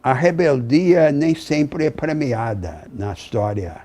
A rebeldia nem sempre é premiada na história,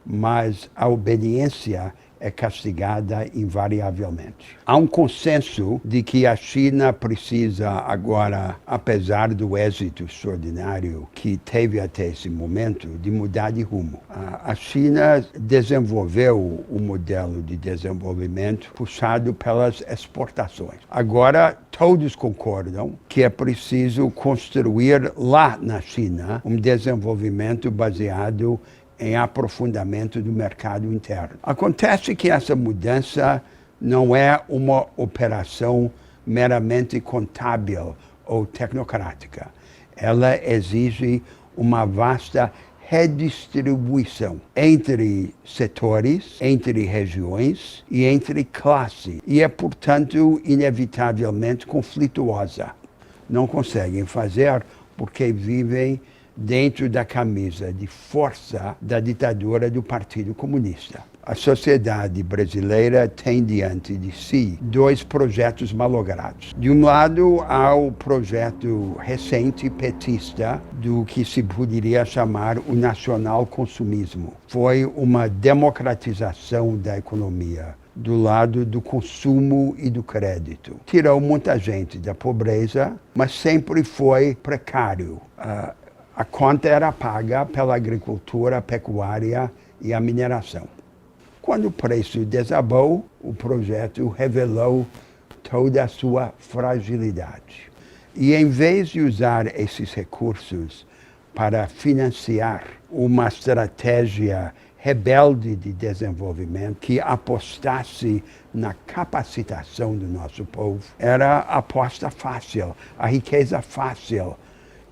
mas a obediência é castigada invariavelmente. Há um consenso de que a China precisa agora, apesar do êxito extraordinário que teve até esse momento, de mudar de rumo. A China desenvolveu um modelo de desenvolvimento puxado pelas exportações. Agora, todos concordam que é preciso construir lá na China um desenvolvimento baseado em aprofundamento do mercado interno. Acontece que essa mudança não é uma operação meramente contábil ou tecnocrática. Ela exige uma vasta redistribuição entre setores, entre regiões e entre classes. E é, portanto, inevitavelmente conflituosa. Não conseguem fazer porque vivem dentro da camisa de força da ditadura do Partido Comunista. A sociedade brasileira tem diante de si dois projetos malogrados. De um lado, há o projeto recente petista do que se poderia chamar o nacional-consumismo. Foi uma democratização da economia do lado do consumo e do crédito. Tirou muita gente da pobreza, mas sempre foi precário. A conta era paga pela agricultura, a pecuária e a mineração. Quando o preço desabou, o projeto revelou toda a sua fragilidade. E em vez de usar esses recursos para financiar uma estratégia rebelde de desenvolvimento que apostasse na capacitação do nosso povo, era a aposta fácil, a riqueza fácil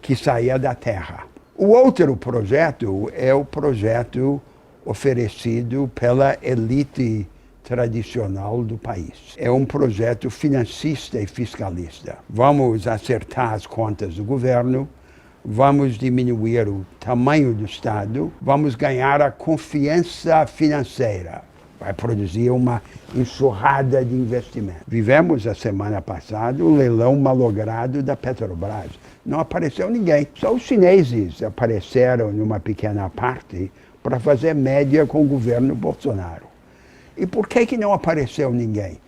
que saía da terra. O outro projeto é o projeto oferecido pela elite tradicional do país. É um projeto financista e fiscalista. Vamos acertar as contas do governo, vamos diminuir o tamanho do Estado, vamos ganhar a confiança financeira. Vai produzir uma enxurrada de investimento. Vivemos a semana passada o leilão malogrado da Petrobras. Não apareceu ninguém. Só os chineses apareceram numa pequena parte para fazer média com o governo Bolsonaro. E por que não apareceu ninguém?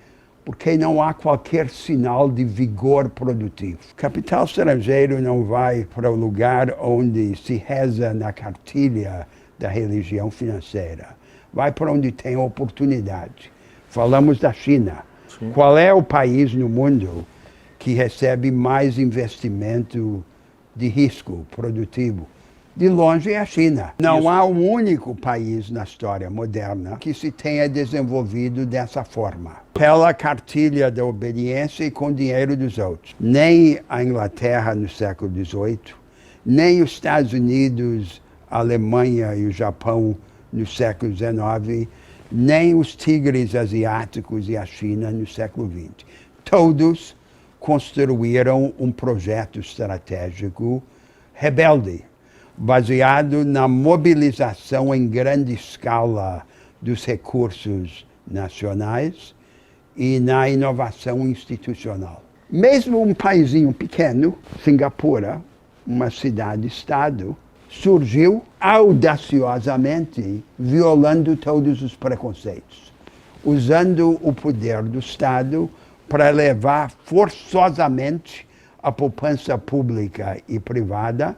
Porque não há qualquer sinal de vigor produtivo. Capital estrangeiro não vai para o lugar onde se reza na cartilha da religião financeira. Vai para onde tem oportunidade. Falamos da China. Sim. Qual é o país no mundo que recebe mais investimento de risco produtivo? De longe é a China. Não há um único país na história moderna que se tenha desenvolvido dessa forma. Pela cartilha da obediência e com o dinheiro dos outros. Nem a Inglaterra no século XVIII, nem os Estados Unidos, a Alemanha e o Japão no século XIX, nem os tigres asiáticos e a China no século XX. Todos construíram um projeto estratégico rebelde, baseado na mobilização em grande escala dos recursos nacionais e na inovação institucional. Mesmo um paísinho pequeno, Singapura, uma cidade-estado, surgiu audaciosamente violando todos os preconceitos, usando o poder do Estado para levar forçosamente a poupança pública e privada,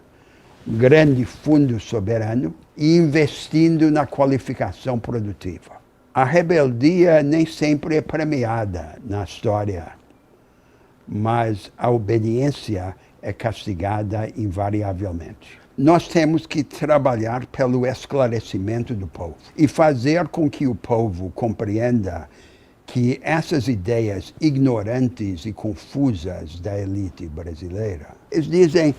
grande fundo soberano, e investindo na qualificação produtiva. A rebeldia nem sempre é premiada na história, mas a obediência é castigada invariavelmente. Nós temos que trabalhar pelo esclarecimento do povo e fazer com que o povo compreenda que essas ideias ignorantes e confusas da elite brasileira, eles dizem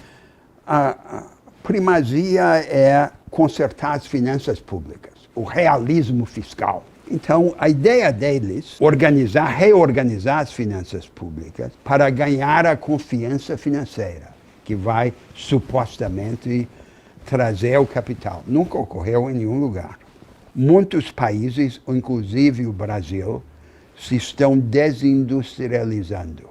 a primazia é consertar as finanças públicas, o realismo fiscal. Então, a ideia deles é reorganizar as finanças públicas para ganhar a confiança financeira, que vai supostamente trazer o capital. Nunca ocorreu em nenhum lugar. Muitos países, inclusive o Brasil, se estão desindustrializando.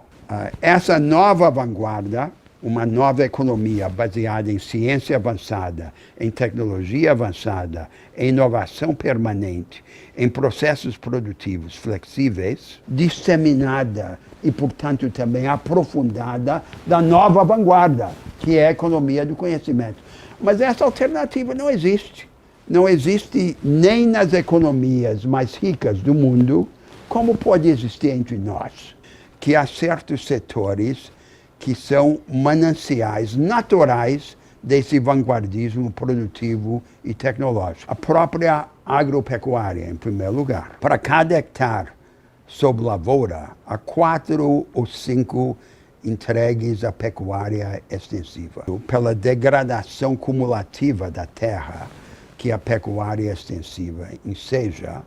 Essa nova vanguarda uma nova economia baseada em ciência avançada, em tecnologia avançada, em inovação permanente, em processos produtivos flexíveis, disseminada e, portanto, também aprofundada da nova vanguarda, que é a economia do conhecimento. Mas essa alternativa não existe. Não existe nem nas economias mais ricas do mundo, como pode existir entre nós, que há certos setores que são mananciais naturais desse vanguardismo produtivo e tecnológico. A própria agropecuária, em primeiro lugar. Para cada hectare sob lavoura, há 4 ou 5 entregues à pecuária extensiva. Pela degradação cumulativa da terra que a pecuária extensiva enseja,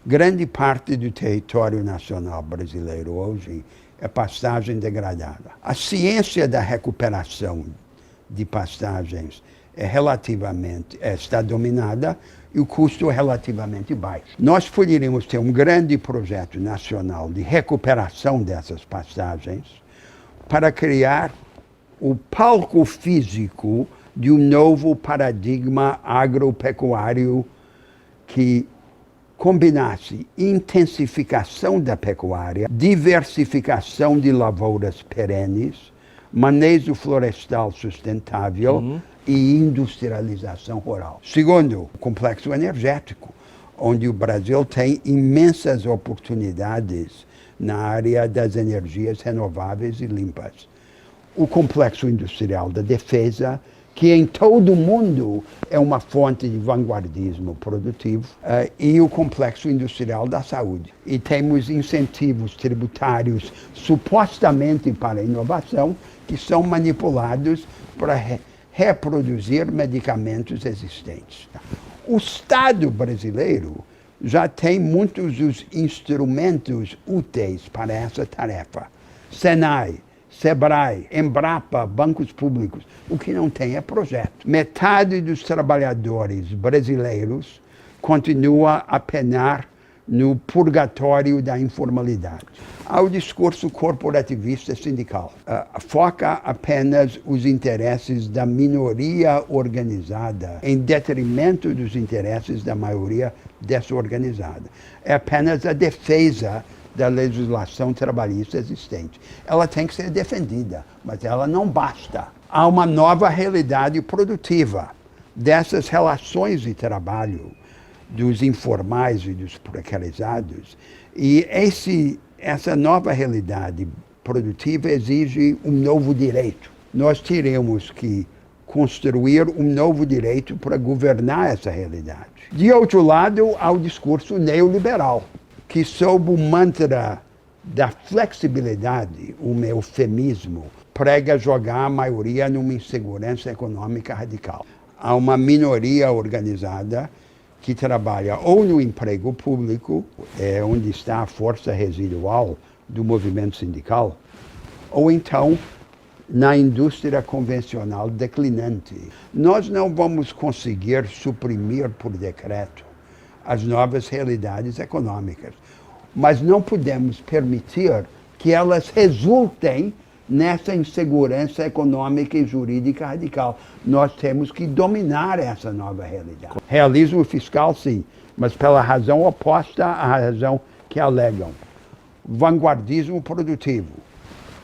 grande parte do território nacional brasileiro hoje é pastagem degradada. A ciência da recuperação de pastagens está dominada e o custo é relativamente baixo. Nós poderíamos ter um grande projeto nacional de recuperação dessas pastagens para criar o palco físico de um novo paradigma agropecuário que combinasse intensificação da pecuária, diversificação de lavouras perenes, manejo florestal sustentável e industrialização rural. Segundo, o complexo energético, onde o Brasil tem imensas oportunidades na área das energias renováveis e limpas. O complexo industrial da defesa, que em todo o mundo é uma fonte de vanguardismo produtivo, e o complexo industrial da saúde. E temos incentivos tributários supostamente para a inovação, que são manipulados para reproduzir medicamentos existentes. O Estado brasileiro já tem muitos dos instrumentos úteis para essa tarefa. Senai, Sebrae, Embrapa, bancos públicos. O que não tem é projeto. Metade dos trabalhadores brasileiros continua a penar no purgatório da informalidade. Há o discurso corporativista sindical. Foca apenas os interesses da minoria organizada em detrimento dos interesses da maioria desorganizada. É apenas a defesa da legislação trabalhista existente. Ela tem que ser defendida, mas ela não basta. Há uma nova realidade produtiva dessas relações de trabalho dos informais e dos precarizados, e essa nova realidade produtiva exige um novo direito. Nós teremos que construir um novo direito para governar essa realidade. De outro lado, há o discurso neoliberal, que sob o mantra da flexibilidade, um eufemismo, prega jogar a maioria numa insegurança econômica radical. Há uma minoria organizada que trabalha ou no emprego público, onde está a força residual do movimento sindical, ou então na indústria convencional declinante. Nós não vamos conseguir suprimir por decreto as novas realidades econômicas, mas não podemos permitir que elas resultem nessa insegurança econômica e jurídica radical. Nós temos que dominar essa nova realidade. Realismo fiscal, sim, mas pela razão oposta à razão que alegam. Vanguardismo produtivo,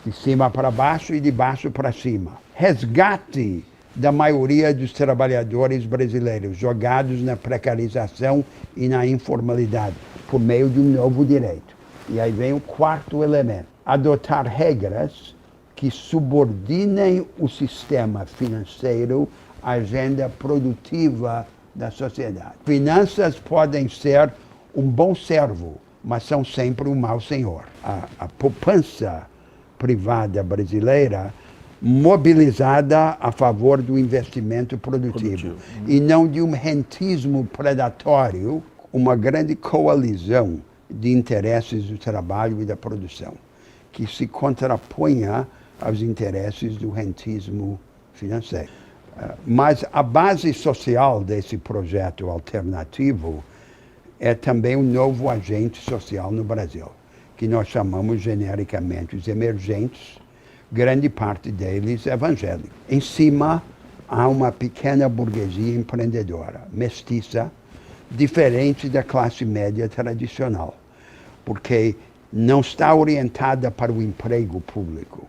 de cima para baixo e de baixo para cima. Resgate da maioria dos trabalhadores brasileiros jogados na precarização e na informalidade, por meio de um novo direito. E aí vem o quarto elemento: adotar regras que subordinem o sistema financeiro à agenda produtiva da sociedade. Finanças podem ser um bom servo, mas são sempre um mau senhor. A poupança privada brasileira mobilizada a favor do investimento produtivo. E não de um rentismo predatório, uma grande coalizão de interesses do trabalho e da produção, que se contraponha aos interesses do rentismo financeiro. Mas a base social desse projeto alternativo é também um novo agente social no Brasil, que nós chamamos genericamente os emergentes, grande parte deles evangélicos. Em cima, há uma pequena burguesia empreendedora, mestiça, diferente da classe média tradicional, porque não está orientada para o emprego público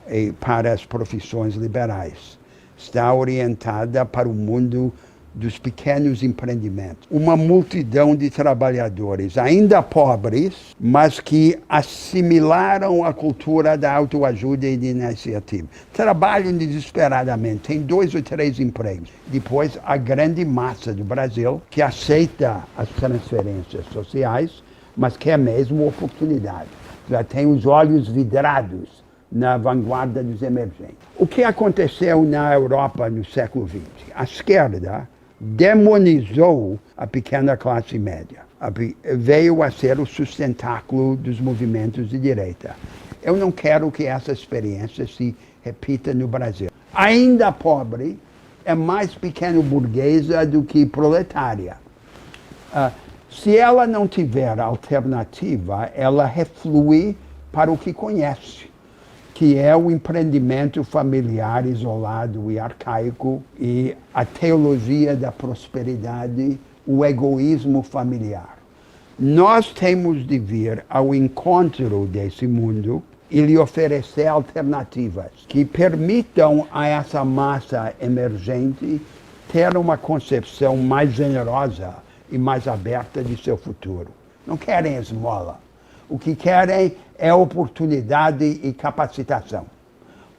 e para as profissões liberais. Está orientada para o mundo dos pequenos empreendimentos. Uma multidão de trabalhadores ainda pobres, mas que assimilaram a cultura da autoajuda e de iniciativa. Trabalham desesperadamente, têm 2 ou 3 empregos. Depois, a grande massa do Brasil, que aceita as transferências sociais, mas quer mesmo oportunidade. Já tem os olhos vidrados na vanguarda dos emergentes. O que aconteceu na Europa no século XX? A esquerda demonizou a pequena classe média. Veio a ser o sustentáculo dos movimentos de direita. Eu não quero que essa experiência se repita no Brasil. Ainda pobre, é mais pequeno burguesa do que proletária. Se ela não tiver alternativa, ela reflui para o que conhece, que é o empreendimento familiar isolado e arcaico e a teologia da prosperidade, o egoísmo familiar. Nós temos de vir ao encontro desse mundo e lhe oferecer alternativas que permitam a essa massa emergente ter uma concepção mais generosa e mais aberta de seu futuro. Não querem esmola. O que querem é oportunidade e capacitação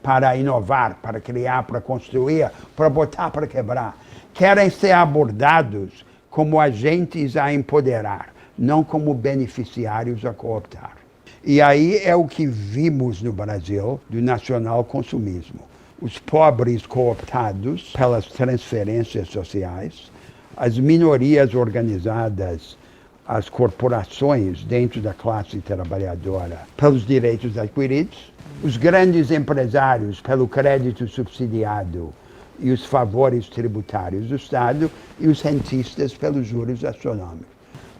para inovar, para criar, para construir, para botar, para quebrar. Querem ser abordados como agentes a empoderar, não como beneficiários a cooptar. E aí é o que vimos no Brasil do nacional-consumismo. Os pobres cooptados pelas transferências sociais, as minorias organizadas, as corporações dentro da classe trabalhadora pelos direitos adquiridos, os grandes empresários pelo crédito subsidiado e os favores tributários do Estado e os rentistas pelos juros astronômicos.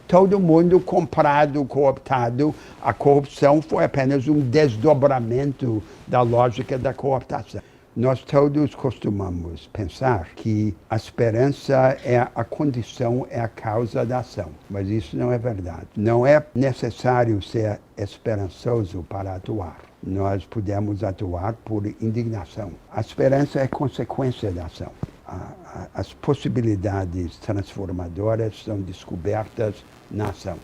Todo mundo comprado, cooptado. A corrupção foi apenas um desdobramento da lógica da cooptação. Nós todos costumamos pensar que a esperança é a condição, é a causa da ação. Mas isso não é verdade. Não é necessário ser esperançoso para atuar. Nós podemos atuar por indignação. A esperança é consequência da ação. As possibilidades transformadoras são descobertas na ação.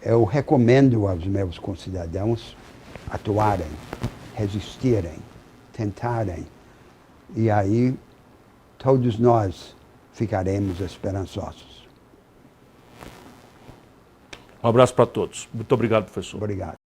Eu recomendo aos meus concidadãos atuarem, resistirem, tentarem, e aí todos nós ficaremos esperançosos. Um abraço para todos. Muito obrigado, professor. Obrigado.